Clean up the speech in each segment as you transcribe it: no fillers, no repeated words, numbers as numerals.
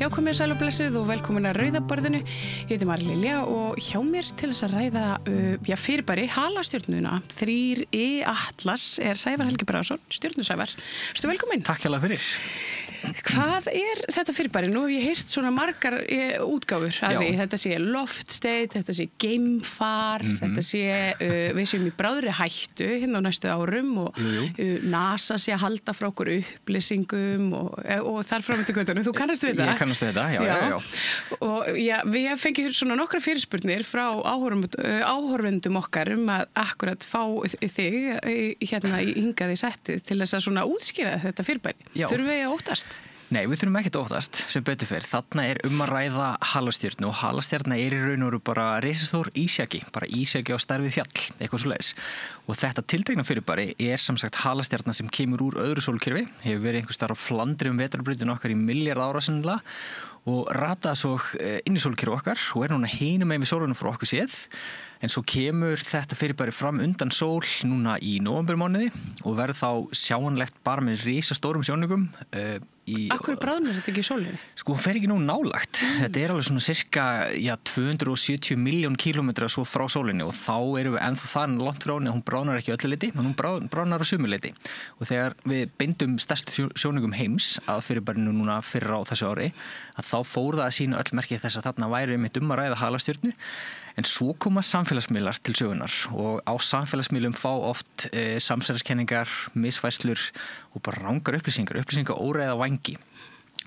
Já, komið sæl og blessuð og velkomin að Rauðaborðinu. Ég heiti Mari Lilja og hjá mér til þess að ræða fyrirbæri halastjörnuna 3i Atlas Sævar Helgi Bragason, stjörnusævar. Ertu velkomin? Takk hérlega fyrir. Hvað þetta fyrirbæri? Nú hef ég heyrt svona margar útgáfur af því. Þetta sé loft state, þetta sé geimfar, þetta sé við séum í bráðri hættu hérna á næstu árum og NASA sé að halda frá okkur upplýsingum og þar fram eftir göttunum. Þú kannast við það? Ég kannast við þetta, já. Og við hef fengið svona nokkra fyrirspurnir frá áhorfendum okkar að akkurat fá þig hérna hingað í settið til þess að svona útskýra þetta fyrirbæri. Þurfum við að óttast? Nei, við þurfum ekkert að óttast sem betur fer. Þarna að ræða halastjörnu og halastjörna í raun og veru bara risastór ísjaki, bara ísjaki á stærð við fjall, eitthvað svoleiðis. Og þetta tiltekna fyrirbæri sem sagt halastjörna sem kemur úr öðru sólkerfi, hefur verið einhvers staðar á flandri vetrarbrautin okkar í milljarð ára sennilega og rataði svo inn í sólkerfi okkar og núna hinum megin við sólunum frá okkur séð. En svo kemur þetta fyrirbæri fram undan sól núna í nóvembermánuði og verður þá sjáanlegt bara með risastórum sjónungum. Akkur bráðnar þetta ekki í sólinni? Sko, hún fer ekki nú nálagt. Þetta alveg svona cirka 270 miljón kílómetra svo frá sólinni og þá erum við ennþá það langt frá henni að hún bráðnar ekki öllu leyti, en hún bráðnar á sumu leyti. Og þegar við bindum stærstu sjónungum heims að fyrirbærinu núna fyrr á þessu ári, að þá fór það að sýna öll merki þess að þarna væri einmitt að ræða halastjörnu. En svo koma samfélagsmiðlar til sögunar og á samfélagsmiðlum fá oft samsæriskenningar, misfæslur og bara rangar upplýsingar óræða vængi.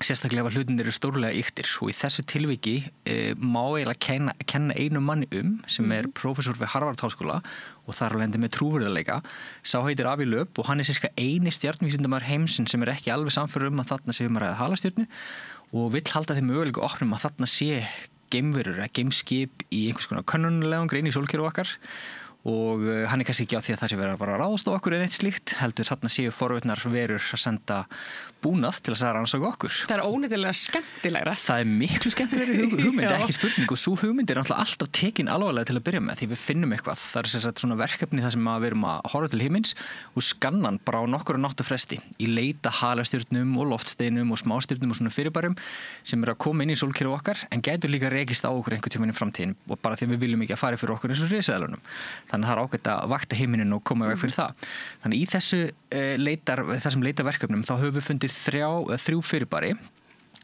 Sérstaklega ef hlutin eru stórlega yktir og í þessu tilviki má eiginlega kenna einu manni sem prófessor við Harvard háskóla og þar alveg með trúverðuleika. Sá heitir Avi Lööp og hann sirka eini stjörnuvísindamaður heimsins sem ekki alveg sannfærður að þarna sé að ræða halastjörnu og vill halda þeim möguleika opnum að þarna sé geimverur eða geimskip í einhvers konar könnunarleiðangri inn í sólkerfi okkar og hann kannski ekki á því að það sé verið að bara ráðast á okkur eða eitt slíkt, heldur þarna séu forvitnar verur að senda búnað til að rannsaka okkur. Það er óneitanlega skemmtilegra. Það er miklu skemmtilegri hugmynd, ekki spurning og svo hugmynd er alltaf tekin alvarlega til að byrja með því við finnum eitthvað. Það er sem sagt svona verkefni þar sem við erum að horfa til himins og skannan bara á nokkurra náttufresti í leita halastjörnum og loftsteinum og smástjörnum og svona fyrirbærum sem að koma inn í sólkerfi okkar en gætu líka rekist á okkur einhvern tímann í framtíðin og bara því við viljum ekki að fara fyrir okkur eins og risaeðlunum. Þannig að það er ágætt að vakta heiminin og koma í veg fyrir það. Þannig í þessum leitarverkefnum þá höfum við fundið þrjú fyrirbæri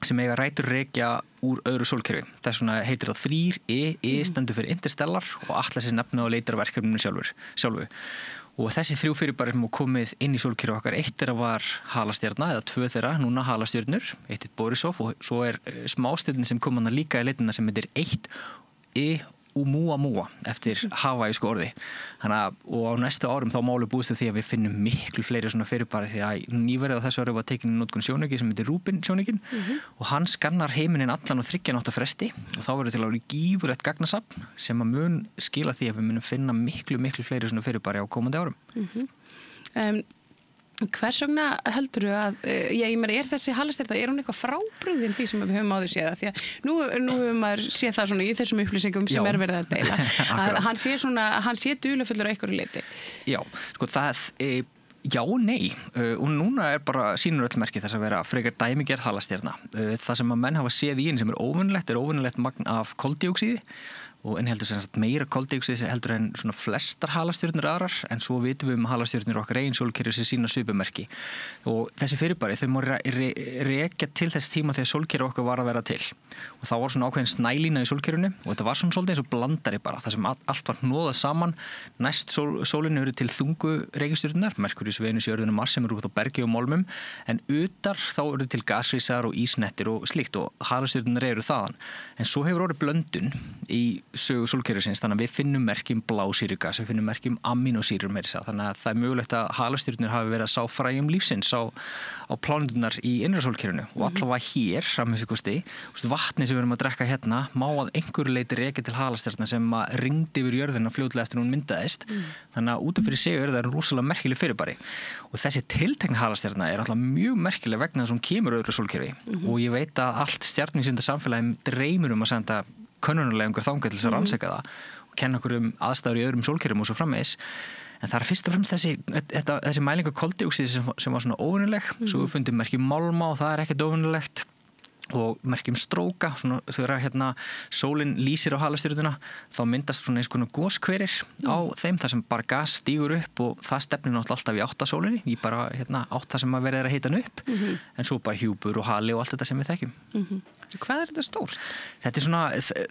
sem eiga rætur rekja úr öðru sólkerfi. Þess vegna heitir það 3i stendur fyrir Interstellar og Atlas nafnið á leitarverkefninu sjálfu. Og þessi þrjú fyrirbæri sem komið inn í sólkerfi okkar, eitt þeirra var halastjörna eða 2 þeirra, núna halastjörnur, eitt Borisov og svo smástjörnin sem kom hana líka í leitina sem heitir 1i Oumuamua eftir havaísku orði. Og á næstu árum þá málu búist því að við finnum miklu fleiri svona fyrirbæri því að nýverið á þessu ári var tekin í notkun sjónauki sem heitir Rubin sjónaukinn og hann skannar heiminin allan á 3 nátta fresti og þá verður til að vera gífurlegt gagnasafn sem að mun skila því að við munum finna miklu fleiri svona fyrirbæri á komandi árum. Hvers vegna heldurðu að, er þessi halastjörna, er hún eitthvað frábrugðin því sem við höfum áður séð það? Því að nú höfum maður séð það svona í þessum upplýsingum sem verið að deila. Að hann sé dularfullur á einhverju leyti. Já, sko já og nei og núna bara sýnur öll merki þess að vera frekar dæmigerð halastjörna. Það sem að menn hafa séð í henni sem er óvenjulegt magn af koldíoxíði og inniheldur sem sagt meira koldíoxíð heldur en svona flestar halastjörnur aðrar en svo vitum við halastjörnur okkar eigin sólkerfi sem sína svipumerki og þessi fyrirbæri þau má rekja til þess tíma þegar sólkerfi okkar var að vera til og þá var svona ákveðin snælína í sólkerfinu og þetta var svona svolítið eins og blandari bara það sem allt var hnoðað saman næst sólinu eru til þungu reikistjörnunar Merkúríus, Venus, jörðin og Mars sem eru út á bergi og málmum en utar þá eru til gasrísar og ísnettir og slíkt og halastjörnunar eru þaðan en svo hefur orðið blöndun í sögu sólkerfisins, þannig að við finnum merki blásýrugas, við finnum merki amínósýrur meira þess að þannig að það er mögulegt að halastjörnur hafi verið að sá fræjum lífsins á pláneturnar í innra sólkerfinu og allavega hér, vatni sem við erum að drekka hérna má að einhverju leyti rekja til halastjörna sem að rigndi yfir jörðina fljótlega eftir hún myndaðist þannig að út af fyrir sig er það rosalega merkileg fyrirbæri og þessi tiltekna halastjörna er alltaf mjög merkileg vegna þess að hún kemur öðru sólkerfi og ég veit að allt stjarnvísinda samfélagi dreymir að senda könnunarleiðangur þangað til þess að rannsaka það og kenna okkur aðstæður í öðrum sólkerfum og svo framvegis. En það er fyrst og fremst þessi mælingu koldíoxíðs sem var svona óvenjuleg, svo við fundum merki málma og það er ekkert óvenjulegt og merkjum stróka, svona þegar sólin lýsir á halastjörnuna þá myndast svona eins konar goshverir á þeim þar sem bara gas stígur upp og það stefnir náttúrulega alltaf í átt að sólinni í bara átt það sem að verið að hita hann upp en svo bara hjúpur og hali og allt þetta sem við þekkjum. Hvað þetta stórt? Þetta svona,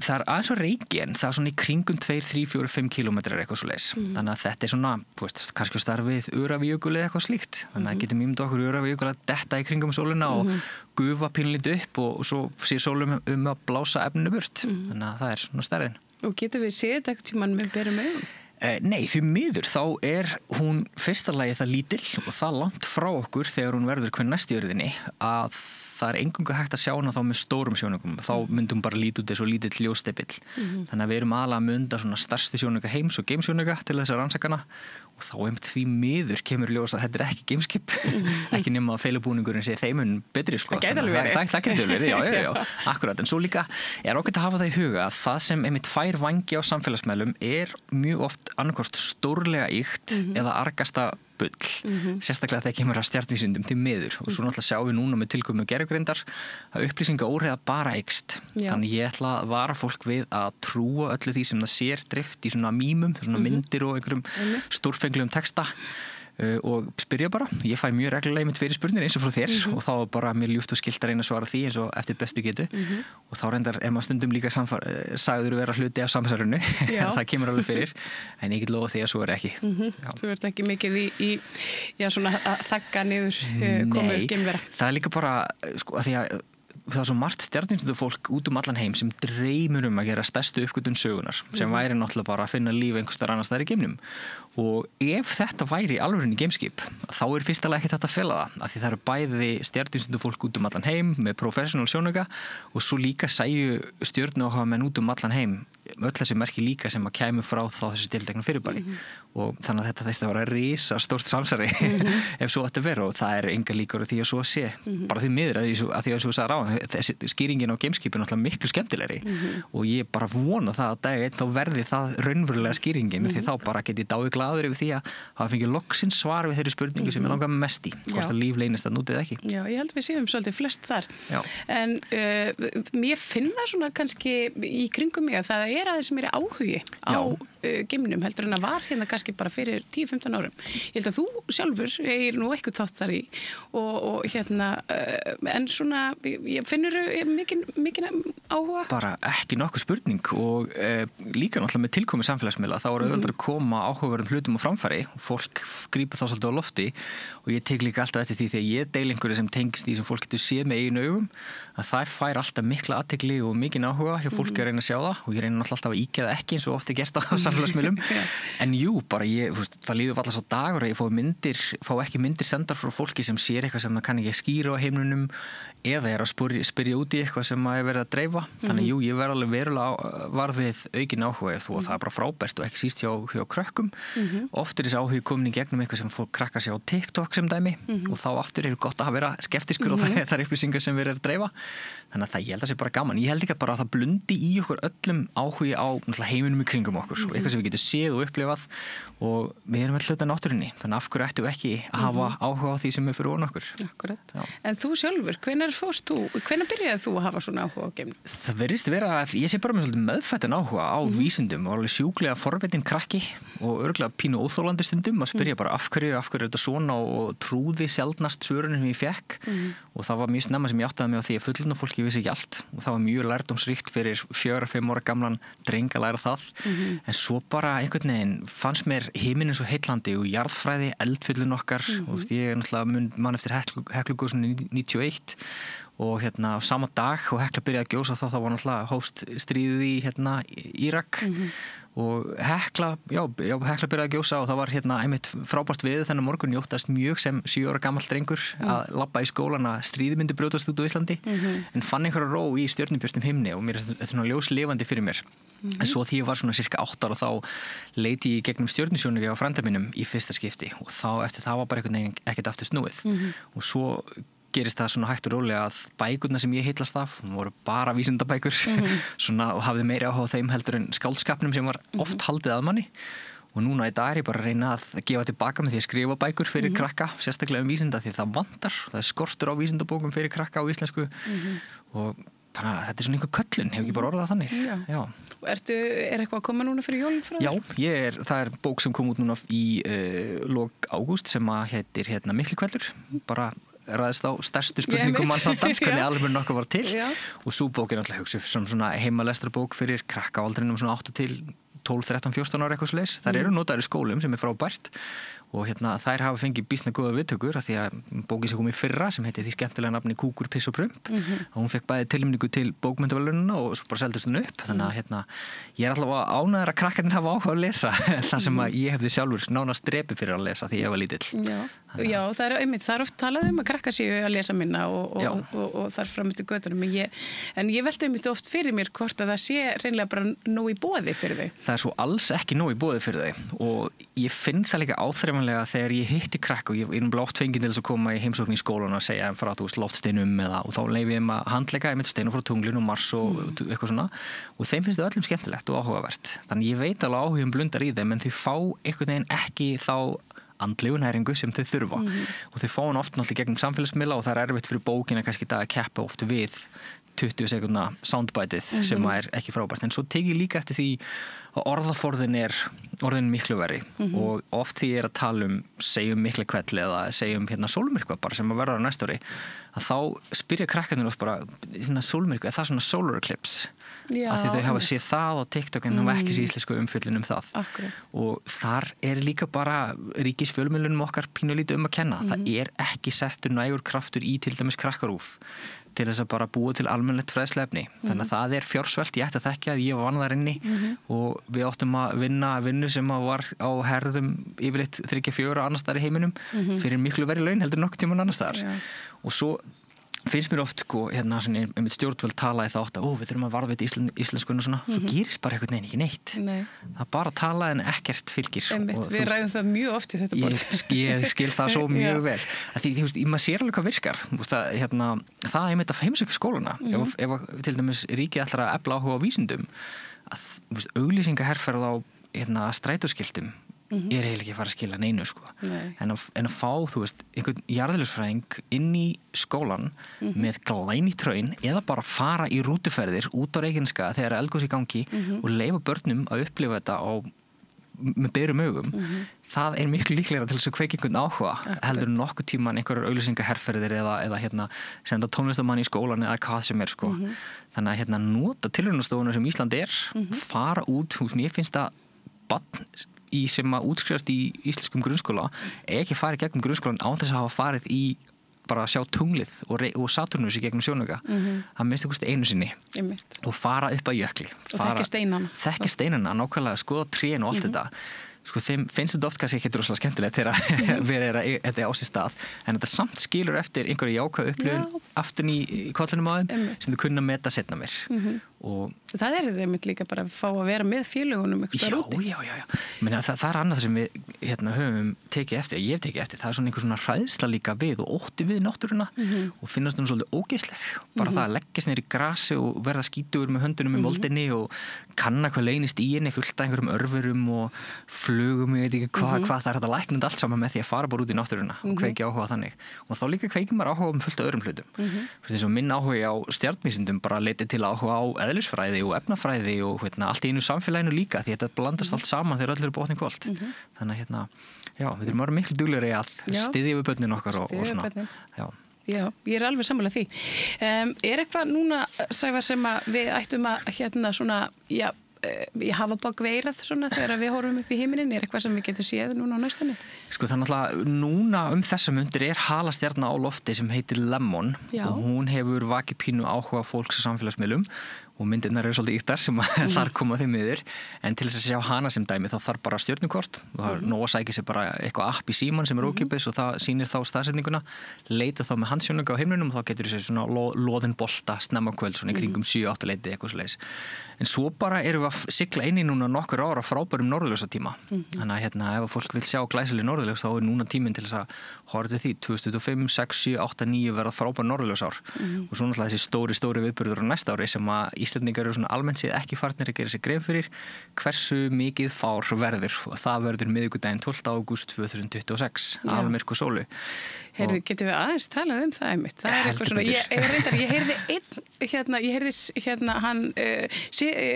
það aðeins á reiki en það svona í kringum 2, 3, 4, 5 kilometrar eitthvað svo leis. Þannig að þetta svona, þú veist, kannski starfið Öræfajökul eða eitthvað slíkt. Þannig að getum ímyndað okkur Öræfajökul að detta í kringum sólina og gufa pínlítið upp og svo sé sólum að blása efninu burt. Þannig að það svona stærðin. Og getum við séð þetta ekkert tímann með berum augum? Nei, því miður þá hún fyrsta lagi það lítill og það langt frá okkur þegar hún verður hver næst í jörðinni að það engungu hægt að sjá hana þá með stórum sjónaugum. Þá myndum bara lítið út eins og lítill ljósstipill. Þannig að við erum aðalega að mynda svona stærstu sjónauga heims og geimsjónauga til þess að rannsakana og þá því miður kemur ljós að þetta ekki geimskip. Ekki nema að feilubúningurinn sé þeimun betri sko. Það gæti alveg verið. Það gæti alveg verið, já, akkurat. En svo líka ágætt að hafa það í huga að það sem einmitt fær vangi á samfélagsmeilum mjög oft annarkvort stórlega ýkt eða argasta bull, sérstaklega þegar kemur að stjarnvísindum til miður og svo náttúrulega sjáum við núna með tilkomu gervigreindar að upplýsingaóreiða bara eykst. Þannig ég ætla að vara fólk við að trúa öllu því sem það sér drift í svona mýmum, svona myndir og einhverjum stórfenglegum texta og spyrja bara. Ég fæ mjög reglulega með fyrir spurnir eins og frá þér og þá bara mér ljúft og skylt að reyna að svara því eins og eftir bestu getu og þá reyndar maður stundum líka sagður vera hluti af samsarunu en það kemur alveg fyrir en ég get lofa því að svo ekki. Þú ert ekki mikið í svona að þagga niður komur geimvera? Það líka bara sko að því að það er svo margt stjarnvísindafólk fólk út allan heim sem dreymir að gera stærstu uppgötvun sögunar sem væri náttúrulega bara að finna líf einhvers staðar annars staðar í geimnum og ef þetta væri alvörinni geimskip þá fyrstilega ekkert hægt að fela það af því það eru bæði stjarnvísindafólk fólk út allan heim með professional sjónauka og svo líka sæju stjörnuáhugamenn út allan heim öll þessi merki líka sem að kæmu frá þá þessi tiltekna fyrirbæri og þannig að þetta þyrfti að vera risa stórt samsæri ef svo ætti að vera og það enga líkur á því að svo sé bara því miður að því að svo sagði ráðan þessi skýringin á geimskipin er náttúrulega miklu skemmtilegri og ég bara vona það að dag einn þá verði það raunverulega skýringin því þá bara get ég dáið glaður yfir því að hafa fengið loksins svar við þeirri spurningu sem ég langar mest í hvort að líf leynist að nútið ekki. Já, ég held við séum svolítið flest þar en mér finn það svona kannski í kringum mig að það aðeins meiri áhugi á geimnum heldur en að var hérna kannski bara fyrir 10-15 árum. Ég held að þú sjálfur nú eitthvað þátt þar í og en svona ég finnur mikinn áhuga? Bara ekki nokkuð spurning og líka náttúrulega með tilkomi samfélagsmiðla þá auðveldar að koma áhugaverðum hlutum á framfæri og fólk grípa þá svolítið á lofti og ég tek líka alltaf eftir því þegar ég deil einhverju sem tengist því sem fólk getur séð með eigin augum að það fær alltaf mikla athygli og mikinn áhuga hjá fólki að reyna að sjá það og ég reyna náttúrulega alltaf að íkja það ekki eins og oft gert á samfélagsmiðlum en jú, bara það líður alltaf svo dagur að ég fá ekki myndir sendar frá fólki sem sér eitthvað sem það kann ekki skýra á heimnunum eða er að spyrja út í eitthvað sem er verið að dreifa þannig jú, ég verð alveg verulega varð við aukin áhuga og það er bara frábært og ekki síst hjá krökkum oft þessi áhugi komin í gegnum eitthvað sem fólk krakkar sig á TikTok sem dæmi og þá aftur gott að vera skeptiskur og það er upplýsingar sem verið að dreifa þannig að ég held að það sé bara gaman ég held ekki bara að það blundi í okkur öllum áhugi á heiminum í kringum okkur og eitthvað sem við getum séð og upplifað og við erum alltaf náttúrunni þannig af hverju ættum við ekki að hafa áhuga á því sem er fyrir ofan okkur. Akkurat. En þú sjálfur, hvenær byrjaði þú að hafa svona áhuga á geimnum? Það virðist vera að ég sé bara með svolítið meðfættan áhuga á vísindum og alveg sjúklega forvitin krakki og örugglega pínu óþolandi stundum að spyrja bara af hverju er þetta svona og trúði sjaldnast svörunum sem ég fékk og það var mjög snemma sem ég áttaði mig á því að fullorðna fólki vissi ekki allt og það var mjög lærdómsríkt fyrir 4-5 ára gamlan dreng að læra það en svo bara einhvern veginn fannst mér himinin svo heillandi og jarðfræði eldfjöllin okkar og ég náttúrulega man eftir Heklugosinu 91 og á sama dag og Hekla byrjaði að gjósa þá var náttúrulega hófst stríðið í Írak og Hekla byrjaði að gjósa og það var einmitt frábært veður þennan morgun njóttast mjög sem 7 ára gamall drengur að labba í skólan að stríðið myndi brjótast út á Íslandi en fann einhverja ró í stjörnubjörtum himni og mér þetta svona ljós lifandi fyrir mér en svo því ég var svona cirka 8 ára þá leiti ég gegnum stjörnusjónauka á frænda mínum í fyrsta skipti og þá eftir það var bara einhvern veginn ekkert aftur snúið og svo gerist það svona hægt og rólega að bækurna sem ég heillast af voru bara vísindabækur svona, og hafði meiri áhuga á þeim heldur en skáldskapnum sem var oft haldið að manni og núna í dag er ég bara að reyna að gefa tilbaka með því að skrifa bækur fyrir krakka, sérstaklega vísinda því það vantar, það skortur á vísindabókum fyrir krakka á íslensku og bara, þetta svona einhver köllun, hef ekki bara orðað þannig. Já. Og er eitthvað að koma núna fyrir jólin frá þér? Já, það er bók sem kom út núna í lok ágúst sem að heitir Miklukvellur, bara ræðist á stærstu spurningum mannsandans, hvernig alveg nokkuð var til og svo bók er náttúrulega hugsuð sem svona heimalestrarbók fyrir krakka á aldrinum svona 8 til 12, 13, 14 ára eitthvað svoleiðis. Þær eru notaðar í skólum sem er frábært og þær hafa fengið býsna góða viðtökur af því að bókin sem kom í fyrra sem heitir því skemmtilega nafni Kúkur, piss og prump og hún fekk bæði tilnefningu til bókmenntaverðlaunanna og svo bara seldist hún upp þannig að ég er alltaf ánægður að krakkarnir hafa áhuga að lesa það sem að ég hefði sjálfur nánast drepi fyrir að lesa því ég var lítill. Já, það er oft talað að krakkar séu að lesa minna og þar fram eftir götunum en ég velti einmitt oft fyrir mér hvort að það sé reynilega bara nóg í boði fyrir þau. Það er svo alls ekki nóg í boði fyrir þau og ég finn það líka áþreifanlega þegar ég hitti krakka og ég er oft fenginn til þess að koma í heimsókn í skólan og segja frá loftsteinum og þá leyfi ég að handleika einmitt steinu frá tunglinu og Mars og eitthvað svona og þeim finnst það öllum skemmtilegt og áhugavert þannig ég veit alveg áhugum blundar í þeim en þau fá einhvern veginn ekki þá andlegu næringu sem þau þurfa og þau fá hann oft náttúrulega gegnum samfélagsmiðla og það er erfitt fyrir bókina kannski að keppa oft við 20 sekundna soundbætið sem er ekki frábært en svo tek ég líka eftir því að orðaforðin er orðin miklu verri og oft því ég er að tala segjum Miklakvell eða segjum sólmyrkva bara sem að verða á næsta ári að þá spyrja krakkarnir oft bara sólmyrkva, er það svona solar eclipse? Af því þau hafa séð það á TikTok en það var ekki sér íslensku umfjöllun það og þar er líka bara ríkisfjölmiðlunum okkar pínulítið að kenna það er ekki settur nægur kraftur í til dæmis krakkarúf til þess að bara búa til almennilegt fræðsluefni þannig að það er fjársvelt, ég ætti að þekkja að ég var vann þar inni og við áttum að vinna vinnu sem var á herðum yfirleitt 3-4 annars staðar í heiminum fyrir miklu verri laun heldur nokkuð tímann annars staðar og svo finnst mér oft einmitt stjórnvöld tala í þátt að við þurfum að varðveita íslenskuna svona, svo gerist bara einhvern veginn ekki neitt. Það bara tala en ekkert fylgir. Við ræðum það mjög oft í þetta borð. Ég skil það svo mjög vel. Því maður sér alveg hvað virkar. Það er einmitt að heimsækja skólana. Ef til dæmis ríkið ætlar að efla áhuga á vísindum, að auglýsingaherferð á strætóskiltum er eiginlega ekki að fara að skila neinu en að fá, einhvern jarðeðlisfræðing inn í skólan með glæný traun eða bara fara í rútuferðir út á Reykjaneskaga þegar eldgos í gangi og leyfa börnum að upplifa þetta með berum augum það er miklu líklegra til þess að kveikja einhvern áhuga heldur nokkuð tíman einhverjar auglýsingaherferðir eða senda tónlistamann í skólan eða hvað sem er þannig að nota tilraunastofuna sem Ísland er fara út, mér finnst að barn sem að útskrifast í íslenskum grunnskóla ekki farið gegnum grunnskólan án þess að hafa farið í bara að sjá tunglið og Saturnus í gegnum sjónauka það minnst einhverst einu sinni og fara upp að jökli og þekki steinana nákvæmlega, skoða trén og allt þetta þeim finnst þetta oft kannski ekki rosalega skemmtilegt þegar verið þetta á sér stað en þetta samt skilur eftir einhverju jákvæð upplifun aftur í kollinum á þeim sem þau kunna meta setna mér og það er þeim líka bara að fá að vera með félagunum það er annað sem við höfum tekið eftir, ég hef tekið eftir það er svona einhver svona hræðsla líka við og ótti við náttúruna og finnast hún svolítið ógeðsleg bara það að leggjast niður í grasi og verða skítugur með höndunum í moldinni og kanna hvað leynist í henni fullt af einhverjum örverum og flugum, ég veit ekki hvað það er hægt að lækna allt saman með því að fara bara út í náttúruna og kveikja áhuga þannig og þá líka kveikir maður áhuga fullt af öðrum hlutum þess að minn áhuga á stjarnvísindum bara leiti til áhuga á eðlisfræði og efnafræði og allt í einu samfélaginu líka því þetta blandast allt saman þegar öll eru botni kvöld þannig að við þurfum að vera miklu duglegri að styðja við börnin okkar og svona Já, ég er alveg sammála því er eitthvað núna, Sævar, sem að við ættum að svona ég hafa bak veirað svona þegar við horfum upp í himinin er eitthvað sem við getum séð núna á næstunni? Það náttúrulega núna þessa mundir er halastjarna á lofti sem heitir Lemon og hún hefur vakið pínu áhuga fólks á samfélagsmiðlum og myndirnar eru svolítið ýktar sem þar koma þeim yfir en til þess að sjá hana sem dæmi þá þarf bara stjörnukort og það er nóg að sækja sér bara eitthvað app í síman sem er ókeypis og það sýnir þá staðsetninguna leita þá með handsjónuga á himninum og þá getur þú sér svona loðin bolta snemma kvöld svona í kringum 7-8 leiti eitthvað svoleiðis en svo bara erum við að sigla inn í núna nokkur ára frábærum norðurljósatíma. Þannig að hérna, ef fólk vil sjá glæsileg norðurljós, þá er núna tíminn til þess að horfa til því. 2025, 6, 7, 8, 9 verða frábær norðurljósár. Og svo náttúrulega þessi stóri viðburður á næsta ári sem að Íslendingar eru svona almennt séð ekki farnir að gera sér grein fyrir hversu mikið fár verður. Og það verður miðvikudaginn 12. ágúst 2026, almyrk og sólu. Heyrðu, getum við aðeins talað það einmitt? Það er eitthvað svona, ég heyrði hann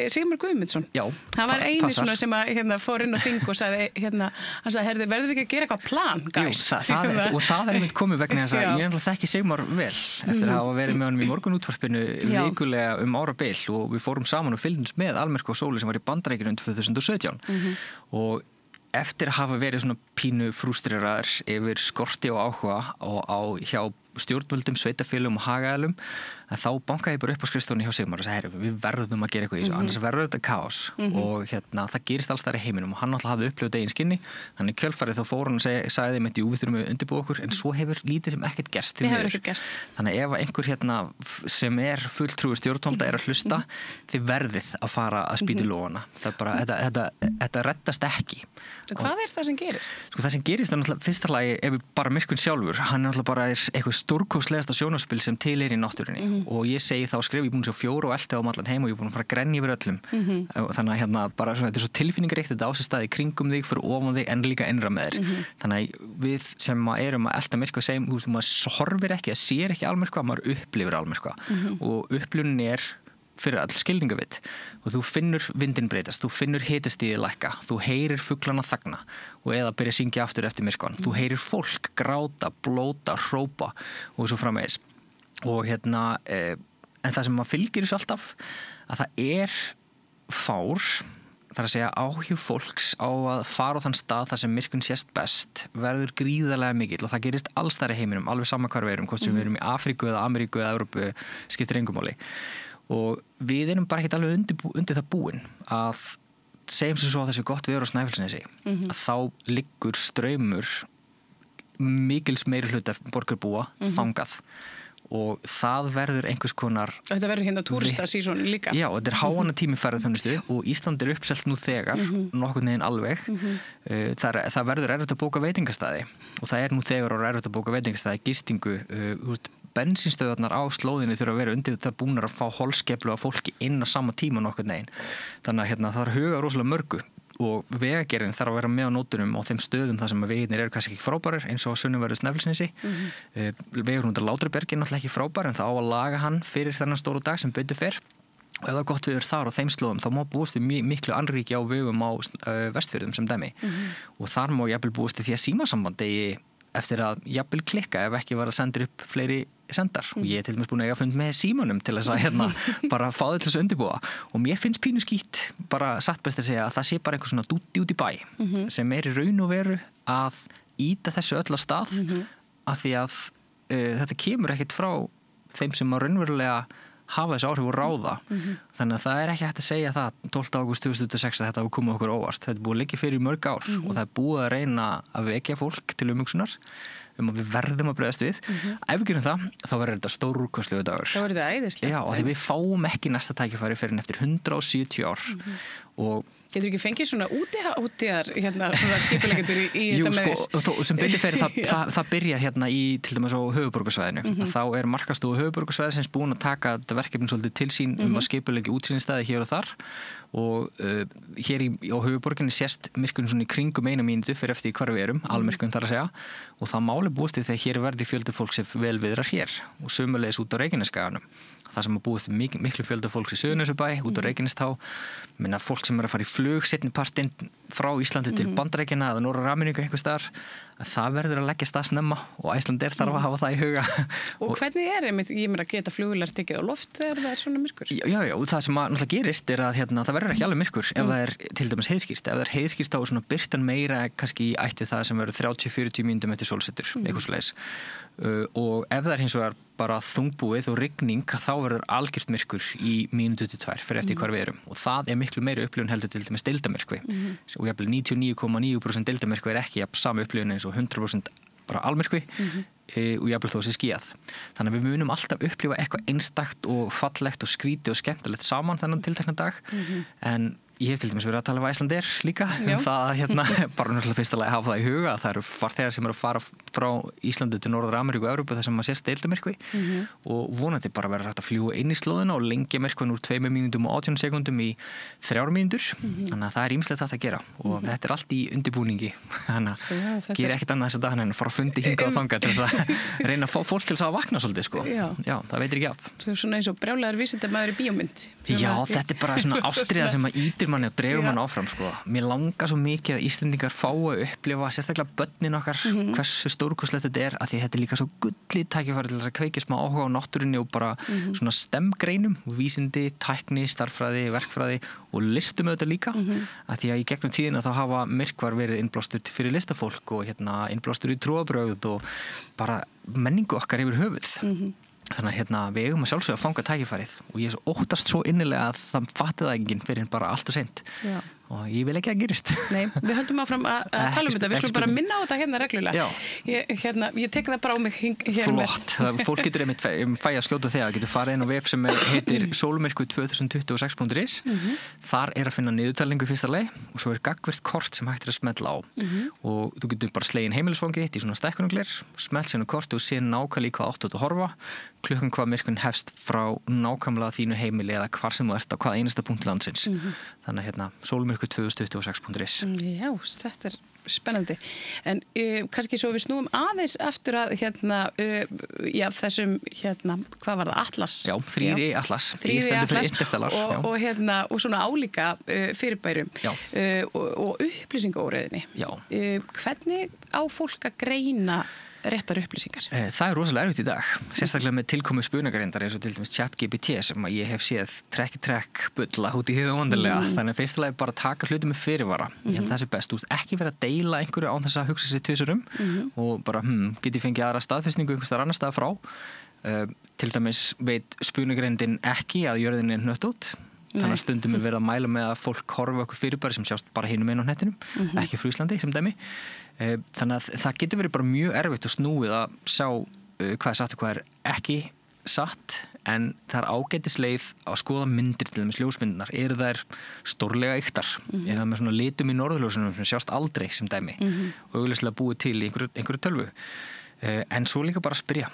Sigmar Guðmundsson. Já, það var eini svona sem að fór inn á þing og sagði, hann sagði, heyrðu, verðum við ekki að gera eitthvað plan, guys? Jú, og það er einmitt komið vegna þess að ég þekki Sigmar vel eftir að hafa verið með honum í morgunútvarpinu vikulega árabil og við fórum saman og fylgdumst með almyrkva og sólu sem var í Bandaríkjunum 2017 og eftir að hafa verið svona pínu frústreraðar yfir skorti og áhuga hjá stjórnvöldum, sveitafélum og hagaðalum að þá bankaði ég bara upp á skrifstofunni hjá Sigmar og sagði, við verðum að gera eitthvað í þessu, annars verður þetta kaos og það gerist alls þar í heiminum og hann alltaf hafði upplifað eigin skinni, þannig kjölfarið þá fór hann og sagði þeim við þurfum að undirbúa okkur en svo hefur lítið sem ekkert gerst þannig ef einhver sem er fulltrúi stjórnvalda er að hlusta þið verðið að fara að spýta lófana það er bara, þetta reddast ekki. Hvað er það sem gerist? Sko það sem gerist er náttúrulega fyrsta lagi ef við bara Myrkvinn sjálfur, hann er náttúrulega bara eitthvað stórkostlegasta sjónvarpsspil sem til í náttúrunni og ég segi þá skrif, ég er búin að sjá 4 og elti á allan heim og ég er búin að fara að grenja yfir öllum þannig að hérna bara svona, þetta er svo tilfinningaríkt þetta á sér stað í kringum þig, fyrir ofan þig en líka innra með þér þannig að við sem erum að elta Myrkva segjum, þú veist, maður horfir ekki, sér ekki almyrkva, maður upplifir almyrkva og upplifunin er fyrir all skilningavitt og þú finnur vindin breytast, þú finnur hitastigið lækka, þú heyrir fuglana þagna og eða byrja að syngja aftur eftir myrkvan, þú heyrir fólk gráta, blóta, hrópa og svo framvegis og hérna en það sem maður fylgir þessu alltaf að það er fár það er að segja áhug fólks á að fara á þann stað þar sem myrkvinn sést best verður gríðarlega mikill og það gerist alls þar í heiminum, alveg sama hvar við erum, hvort sem við erum í Afríku eða Ameríku eða Evrópu, skiptir engu máli og við erum bara ekkert alveg undir það búin að segjum sem svo að þessi gott veður á Snæfellsnesi að þá liggur straumur mikils meiri hluta borgarbúa þangað og það verður einhvers konar þetta verður hérna túristasíson líka já, þetta er háannatími ferðaþjónustu og Ísland er uppselt nú þegar nokkurn veginn alveg það verður erfitt að bóka veitingastæði og það er nú þegar erfitt að bóka veitingastæði gistingu bensínstöðarnar á slóðinni þurfa að vera undir það búnar að fá holskeplu af fólki inn á sama tíma nokkurn veginn þannig að hérna, það er huga rosalega mörgu og vegagerðin þarf að vera með á nótunum á þeim stöðum þar sem að veginir eru kannski ekki frábærir eins og á sunnanverðu Snæfellsnesi vegur undir Látrabergi er náttúrulega ekki frábær en það á að laga hann fyrir þennan stóru dag sem betur fer og ef það er gott viður þar á þeim slóðum þá má búast við miklu annríki á vegum á Vestfjörðum sem dæmi og þar má jafnvel búast við því að símasamband eftir að jafnvel klikka ef ekki var að senda upp fleiri sendar og ég er til dæmis búin að eiga fund með símanum til þess að hérna bara fá þau til þess að undirbúa og mér finnst pínu skít bara satt best að segja að það sé bara einhver svona dúti út í bæ sem er í raun og veru að íta þessu öll á stað af því að þetta kemur ekkert frá þeim sem að raunverulega hafa þessi áhrif og ráða þannig að það er ekki hægt að segja það 12. ágúst 2006 að þetta hafa komið okkur óvart þetta er búið að liggja fyrir í mörg ár og það er búið að reyna að vekja fólk til umhugsunar að við verðum að bregðast við ef við gerum það, þá verður þetta stórkostlegu dagur þá verður þetta æðislegt já, og við fáum ekki næsta tækifæri fyrir en eftir 170 ár og getur ekki fengið svona útíðar hérna svona skipulegendur í þetta með sko, sem betur fyrir það byrja hérna í til dæmis á höfuðborgarsvæðinu þá er markastofu höfuðborgarsvæðisins búin að taka þetta verkefni svolítið til sín að skipulegja útsýnisstaði hér og þar og hér á höfuðborginni sést myrkvinn svona í kringum 1 mínútu fyrir eftir hvar við erum, almyrkvinn þar að segja og það máli búist við þegar hér verði fjöldi fólk sem vel viðrar hér og sömulegis út á Reykjanesskaganum það sem að búist við miklu fjölda fólks í Suðurnesjabæ út á Reykjanestá minna fólk sem er að fara í flug seinni partinn frá Íslandi til Bandaríkjanna eða Norður-Ameríku einhvers staðar að það verður að leggja stað snemma og Icelandair þarf að hafa það í huga og hvernig er ég meina geta flugvélar tekið á loft þegar það er svona myrkur? Já, það sem náttúrulega gerist er að hérna, það verður ekki alveg myrkur ef það er til dæmis heiðskýrt ef það er heiðskýrt þá er svona birtan meira kannski í ætti það sem verður 30-40 mínútum eftir sólsetur eitthvað svoleiðis og ef það er hins vegar bara þungbúið og rigning þá verður algjört myrkur í mínútu til 2 fyrir eftir hvar við erum og það er miklu meiri upplifun heldur til dæmis deildarmyrkvi og jafnvel 99,9% deildarmyrkvi er ekki sama upplifun eins og 100% bara almyrkvi og jafnvel þó sé skíðað þannig að við munum alltaf upplifa eitthvað einstakt og fallegt og skrítið og skemmtilegt saman þennan tiltekna dag en ég hef til dæmis verið að tala Icelandair líka það bara náttúrulega fyrst að hafa það í huga að það eru farþegar sem eru að fara frá Íslandi til Norður-Ameríku og Evrópu þar sem maður sést deildarmyrkvi og vonandi bara verður hægt að fljúga inn í slóðina og lengja myrkvann úr 2 mínútum og 18 sekúndum í 3 mínútur þannig að það ýmislegt hægt að gera og þetta allt í undirbúningi þannig að gera ekkert annað þessa dagana en fara að fundi hingað og þangað til þess að reyna að fá fólk til þess að vakna svolítið sko. Já, það veitir ekki af. Svo svona eins og brjálæður vísindamaður í bíómynd. Já, þetta bara svona ástriða sem að ýtir manni og dregur manni áfram sko. Mér langar svo mikið að Íslendingar fá að upplifa sérstaklega börnin okkar hversu stórkostlegt þetta að því þetta líka svo gullið tækifæri til þess að kveikja smá áhuga á náttúrunni og bara svona STEM-greinum, vísindi, tækni, starffræði, verkfræði og listum auðvitað líka að því að í gegnum tíðina þá hafa myrkvar verið innblástur fyrir listafólk og innblástur í trúarbrögð og bara menningu okkar yfir höfuð. Þannig að við eigum að sjálfsögja að fanga tækifærið og ég óttast svo innilega að það fatti það enginn fyrir bara allt og seint og ég vil ekki að gerist. Nei, við höldum áfram að tala þetta, við skulum bara minna á þetta reglulega. Ég tek það bara á mig Flott, fólk getur einmitt fæ að skjóta þegar, getur farið inn á vef sem heitir solmyrkvi2026.is þar að finna niðurtalningu í fyrsta lagi og svo gagnvirkt kort sem hægt að smetla á og þú getur bara slegin heimilisfangið þitt í svona stækkunargler, smelt sérna korti og sér nákvæmlega hvað áttu að horfa klukkan hvað myrkvinn hefst frá nákvæmlega þínu heimili eða hvar sem þú ert á hvað einasta punkt landsins. Þannig að solmyrkvi2026.is. Já, þetta spennandi. En kannski svo við snúum aðeins aftur að þessum hvað var það? Atlas? Já, 3i Atlas. 3i Atlas og svona álíka fyrirbærum og upplýsingaóreiðinni. Já. Hvernig á fólk að greina réttar upplýsingar? Það rosalega erfitt í dag, sérstaklega með tilkomu spunagrindar eins og til dæmis ChatGPT sem að ég hef séð trekk bulla út í hið og vandarlega, þannig að fyrst alveg bara taka hluti með fyrirvara, ég held það sé best ekki vera að deila einhverju án þess að hugsa sér tvisvar og bara geti fengið aðra staðfestningu einhvers staðar annar stað frá til dæmis veit spunagrindin ekki að jörðin hnött út þannig að stundum verið að mæla með að fólk horfa okkur fyrirbæri sem sjást bara hinum einn á nettinum ekki frá Íslandi sem dæmi þannig að það getur verið bara mjög erfitt og snúið að sjá hvað satt og hvað ekki satt en það ágætisleið að skoða myndir til dæmis ljósmyndirnar þær stórlega yktar það með svona litum í norðurljósunum sem sjást aldrei sem dæmi og augljóslega búið til í einhverju tölvu en svo líka bara að spyrja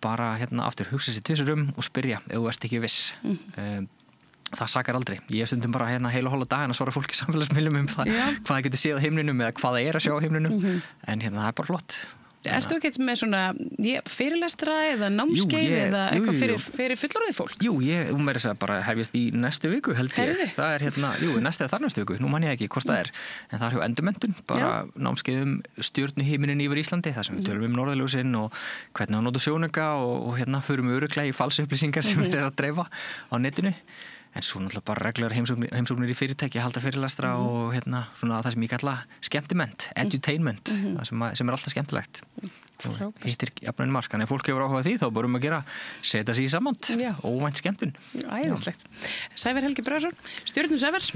bara aftur hugsa sér tvisvar og spyrja ef þú ert ekki viss það sakar aldrei. Ég stundum bara heila hóla daginn að svara fólki samfélagsmiðlum það hvað það getur séð á himninum eða hvað það að sjá á himninum en það bara flott. Ertu ekki með svona fyrirlestra eða námskeið eða eitthvað fyrir fullorðið fólk? Jú, ég meira að bara hefjast í næstu viku held ég. Það næstu eða þar næstu viku, nú man ég ekki hvort það en það hjá Endurmenntun, bara námskeið stjörnuhiminin yfir Íslandi, það sem við tölum norðurljósin og hvernig að nota sjónauka og förum örugglega í falsupplýsingar sem við að dreifa á netinu. En svo náttúrulega bara reglulegar heimsóknir í fyrirtæki, halda fyrirlestra og svona það sem ég kalla skemmtiment, edutainment, það sem alltaf skemmtilegt. Og hittir jafnvægni mark, þannig að fólk hefur áhuga því þá bara að gera, setja sig í samband, óvænt skemmtun. Æðislegt. Sævar Helgi Bragason, Stjörnu Sævar,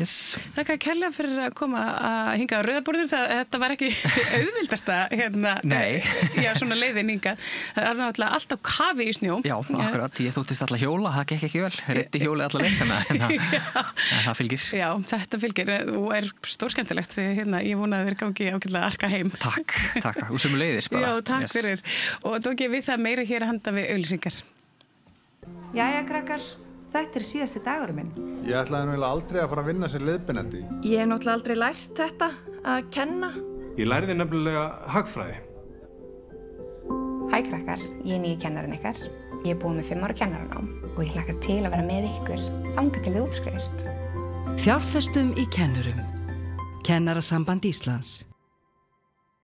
þakka kærlega fyrir að koma að hinga á rauðaborður, þetta var ekki auðvildasta svona leiðin hingað. Það náttúrulega alltaf kafi í snjó. Já, akkurat, ég þóttist alltaf hjóla, það gekk ekki vel, reddi hjóli alla leið, en það fylgir. Já, þetta fylgir og stórskemmtilegt, ég vona að þér gangi ágætlega að arka heim. Takk, og sömuleiðis bara. Já, takk fyrir. Og tók ég við það meira hér að handa við auglýsingar. Jæja, krakkar, þetta síðasti dagurinn minn. Ég ætlaði náttúrulega aldrei að fara að vinna sem leiðbeinandi. Ég hef náttúrulega aldrei lært þetta að kenna. Ég lærði nefnilega hagfræði. Hæ krakkar, ég er nýji kennarinn ykkar. Ég er búin með 5 ára kennaranám og ég hlakka til að vera með ykkur þangað til þið útskrifist. Fjárfestum í kennurum. Kennarasamband Íslands.